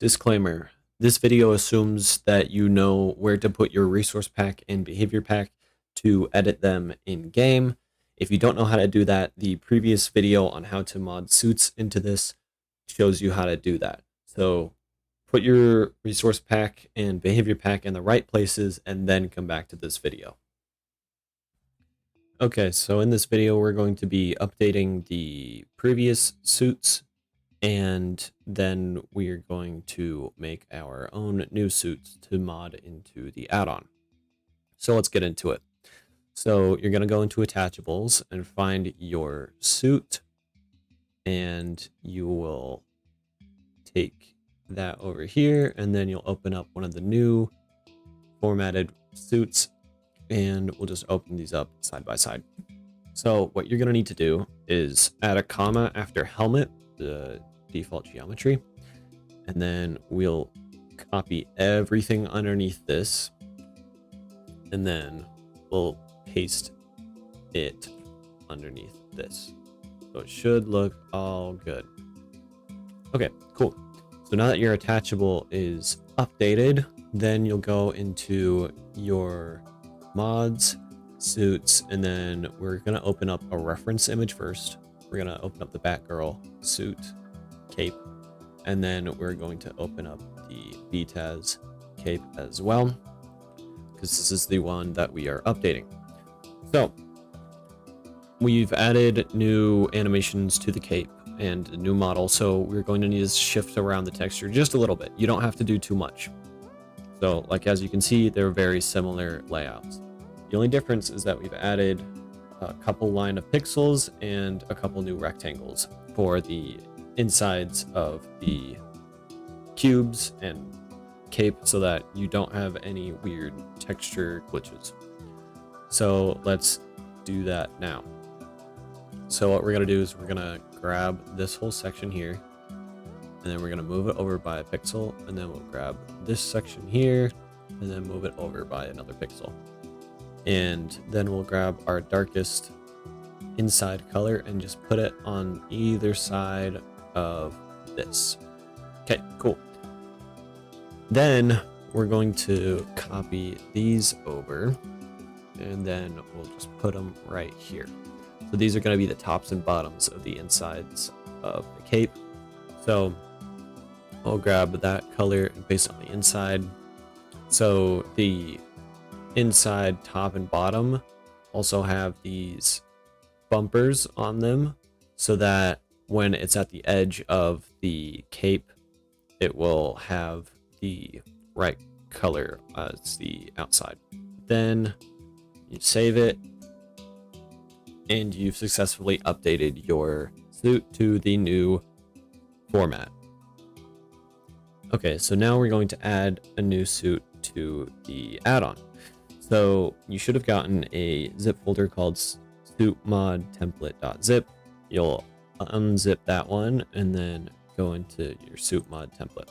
Disclaimer: this video assumes that you know where to put your resource pack and behavior pack to edit them in game. If you don't know how to do that, the previous video on how to mod suits into this shows you how to do that. So put your resource pack and behavior pack in the right places and then come back to this video. Okay, so in this video we're going to be updating the previous suits, and then we are going to make our own new suits to mod into the add-on. So let's get into it. So you're going to go into attachables and find your suit, and you will take that over here, and then you'll open up one of the new formatted suits, and we'll just open these up side by side. So what you're going to need to do is add a comma after helmet, the default geometry, and then we'll copy everything underneath this, and then we'll paste it underneath this. So it should look all good. Okay, cool. So now that your attachable is updated, then you'll go into your mods, suits, and then we're going to open up a reference image first. We're going to open up the Batgirl suit cape, and then we're going to open up the BTAS cape as well, because this is the one that we are updating. So we've added new animations to the cape and a new model, so we're going to need to shift around the texture just a little bit. You don't have to do too much. So like, as you can see, they're very similar layouts. The only difference is that we've added a couple line of pixels and a couple new rectangles for the insides of the cubes and cape, so that you don't have any weird texture glitches. So let's do that now. So what we're going to do is we're going to grab this whole section here, and then we're going to move it over by a pixel, and then we'll grab this section here and then move it over by another pixel, and then we'll grab our darkest inside color and just put it on either side of this. Okay, cool. Then we're going to copy these over, and then we'll just put them right here. So these are going to be the tops and bottoms of the insides of the cape. So I'll grab that color and paste it on the inside. So the inside top and bottom also have these bumpers on them, so that when it's at the edge of the cape, it will have the right color as the outside. Then you save it, and you've successfully updated your suit to the new format. Okay, so now we're going to add a new suit to the add-on. So you should have gotten a zip folder called suitmod_template.zip. You'll unzip that one and then go into your suit mod template.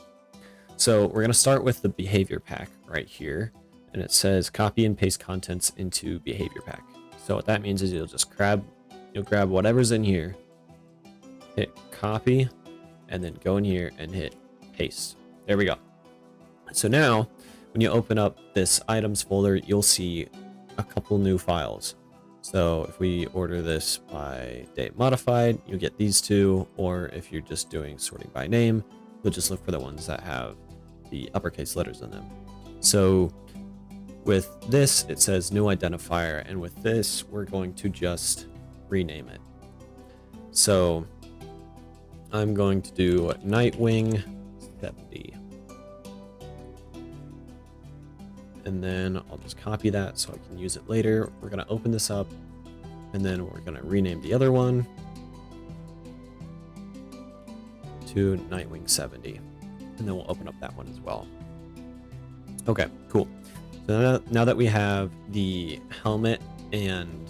So we're going to start with the behavior pack right here, and it says copy and paste contents into behavior pack. So what that means is you'll grab whatever's in here, hit copy, and then go in here and hit paste. There we go. So now when you open up this items folder, you'll see a couple new files. So if we order this by date modified, you'll get these two, or if you're just doing sorting by name, you'll just look for the ones that have the uppercase letters in them. So with this, it says new identifier, and with this, we're going to just rename it. So I'm going to do Nightwing 70. And then I'll just copy that so I can use it later. We're going to open this up, and then we're going to rename the other one to Nightwing 70. And then we'll open up that one as well. Okay, cool. So now that we have the helmet and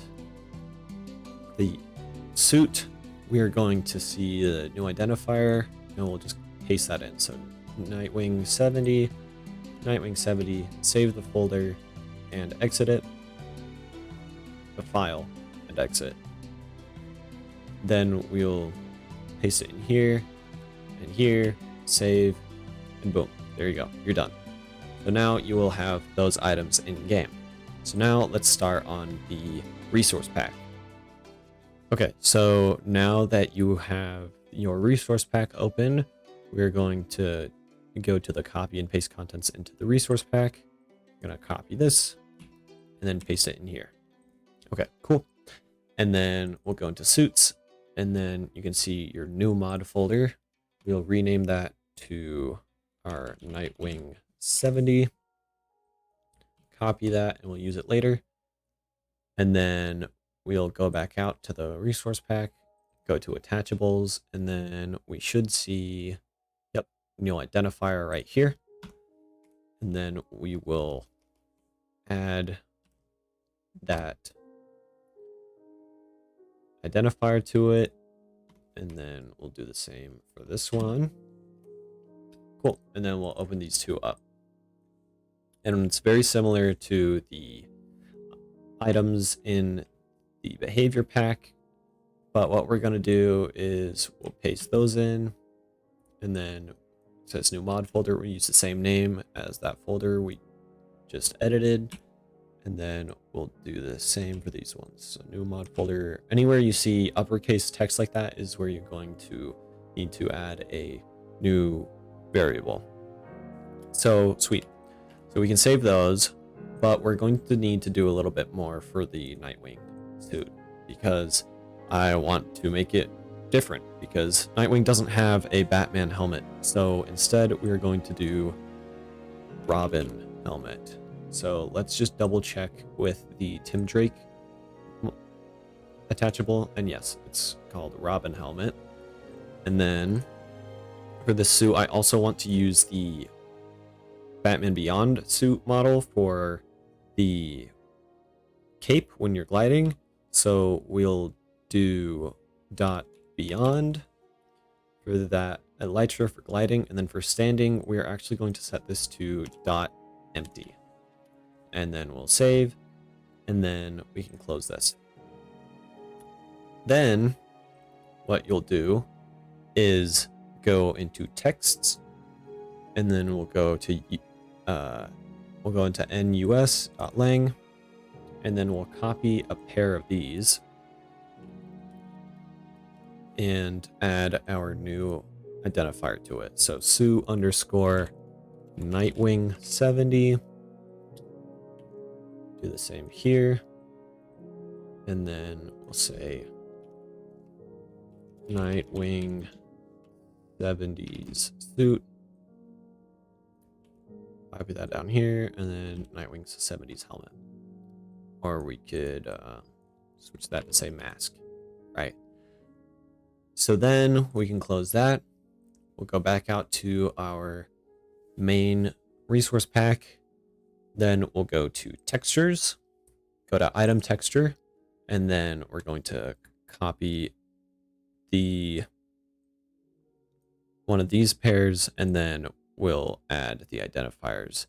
the suit, we are going to see the new identifier, and we'll just paste that in. So Nightwing 70, save the folder and exit it, the file and exit. Then we'll paste it in here and here, save, and boom, there you go, you're done. So now you will have those items in game. So now let's start on the resource pack. Okay, so now that you have your resource pack open, we're going to go to the copy and paste contents into the resource pack. I'm gonna copy this and then paste it in here. Okay, cool. And then we'll go into suits, and then you can see your new mod folder. We'll rename that to our Nightwing 70. Copy that and we'll use it later. And then we'll go back out to the resource pack, go to attachables, and then we should see, yep, new identifier right here. And then we will add that identifier to it, and then we'll do the same for this one. Cool. And then we'll open these two up. And it's very similar to the items in the behavior pack, but what we're going to do is we'll paste those in, and then it says new mod folder. We use the same name as that folder we just edited, and then we'll do the same for these ones. So new mod folder, anywhere you see uppercase text like that is where you're going to need to add a new variable. So sweet. So we can save those, but we're going to need to do a little bit more for the Nightwing suit because I want to make it different, because Nightwing doesn't have a Batman helmet. So instead we're going to do Robin helmet. So let's just double check with the Tim Drake attachable, and yes, it's called Robin helmet. And then for this suit, I also want to use the Batman Beyond suit model for the cape when you're gliding. So we'll do dot beyond for that elytra for gliding, and then for standing, we're actually going to set this to dot empty. And then we'll save, and then we can close this. Then what you'll do is go into texts, and then we'll go to nus.lang, and then we'll copy a pair of these and add our new identifier to it. So Sue underscore Nightwing 70. Do the same here, and then we'll say Nightwing 70's suit. Copy that down here, and then Nightwing 70's helmet. Or we could switch that to say mask, right? So then we can close that. We'll go back out to our main resource pack. Then we'll go to textures, go to item texture, and then we're going to copy one of these pairs, and then we'll add the identifiers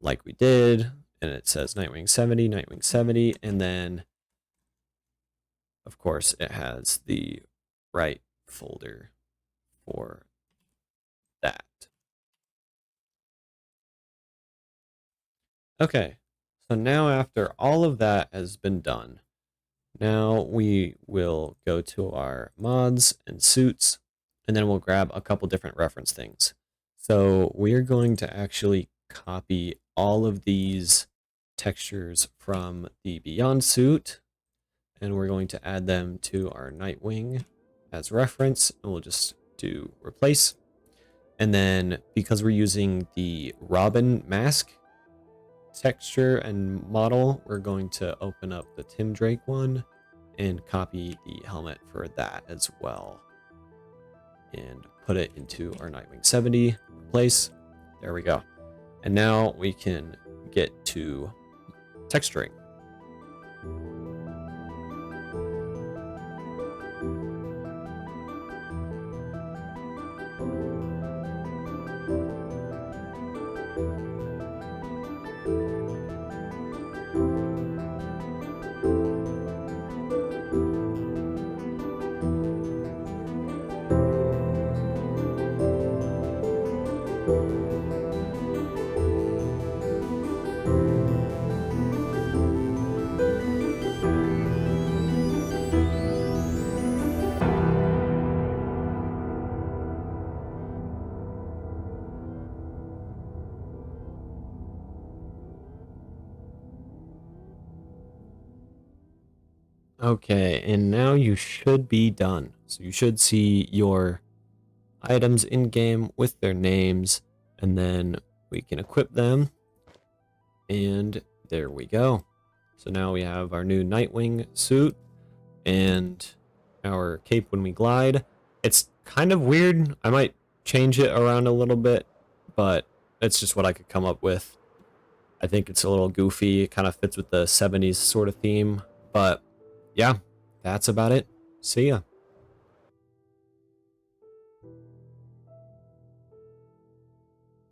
like we did, and it says Nightwing 70, and then of course it has the right folder for that. Okay, so now after all of that has been done, now we will go to our mods and suits, and then we'll grab a couple different reference things. So we're going to actually copy all of these textures from the Beyond suit, and we're going to add them to our Nightwing as reference, and we'll just do replace. And then because we're using the Robin mask texture and model, we're going to open up the Tim Drake one and copy the helmet for that as well, and put it into our Nightwing 70 place. There we go. And now we can get to texturing. Okay, and now you should be done. So you should see your items in game with their names, and then we can equip them. And there we go. So now we have our new Nightwing suit and our cape when we glide. It's kind of weird. I might change it around a little bit, but it's just what I could come up with. I think it's a little goofy. It kind of fits with the 70s sort of theme. But yeah, that's about it. See ya.